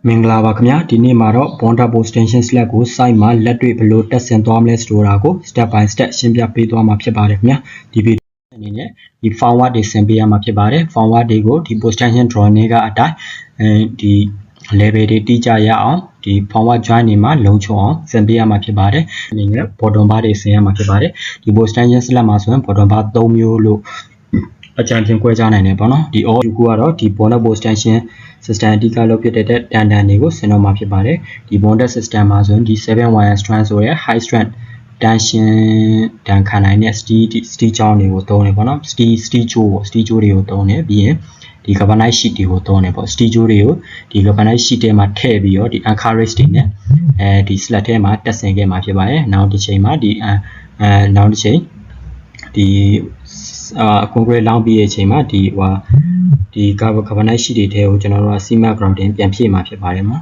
မင်္ဂလာပါခင်ဗျာဒီနေ့မှာတော့ Bond Post Tension Slack ကို site မှာလက်တွေ့ဘယ်လိုတက်ဆင်သွားမလဲဆိုတာကို step by step ရှင်းပြပေးသွားမှာဖြစ်ပါတယ်ခင်ဗျာဒီဗီဒီယိုအနေနဲ့ဒီ forward တွေဆင်ပေးရမှာဖြစ်ပါတယ် forward တွေကိုဒီ Post Tension Drawing တွေကအတိုင်းဒီ level တွေတိကျရအောင်ဒီ forward join တွေမှာလုံခြုံအောင်ဆင်ပေးရမှာဖြစ်ပါတယ်အနေနဲ့ bottom bar တွေဆင်ရမှာဖြစ်ပါတယ်ဒီ Post Tension Slack မှာဆိုရင် bottom bar 3မျိုးလို့အကြံဖြင့်ကွဲကြနိုင်တယ်ပေါ့နော်ဒီ all ကတော့ဒီ Bond Post Tension system အဓိကလို့ဖြစ်တဲ့တန်တွေကိုဆင်တော့မှာဖြစ်ပါတယ်ဒီ bonded system မှာဆိုရင်ဒီ7 wire strand ဆိုရဲ high strength tension တန်ခံနိုင်တဲ့ steel ကြောင်းတွေကိုသုံးနေပေါ့နော် steel ကြိုးတွေကိုသုံးနေပြီးရင်ဒီ galvanized sheet တွေကိုသုံးနေပေါ့ steel ကြိုးတွေကိုဒီ galvanized sheet ထဲမှာထည့်ပြီးတော့ဒီ anchor race တွေနဲ့ဒီ slat ထဲမှာတက်ဆင်ခဲ့မှာဖြစ်ပါတယ်နောက်တစ်ချိန်မှာဒီနောက်တစ်ချိန်ဒီconcrete လောင်းပြီးတဲ့အချိန်မှာဒီgalvanized sheet တွေထဲကိုကျွန်တော်တို့က cement grounding ပြန်ဖြည့်မှာဖြစ်ပါတယ်မှာ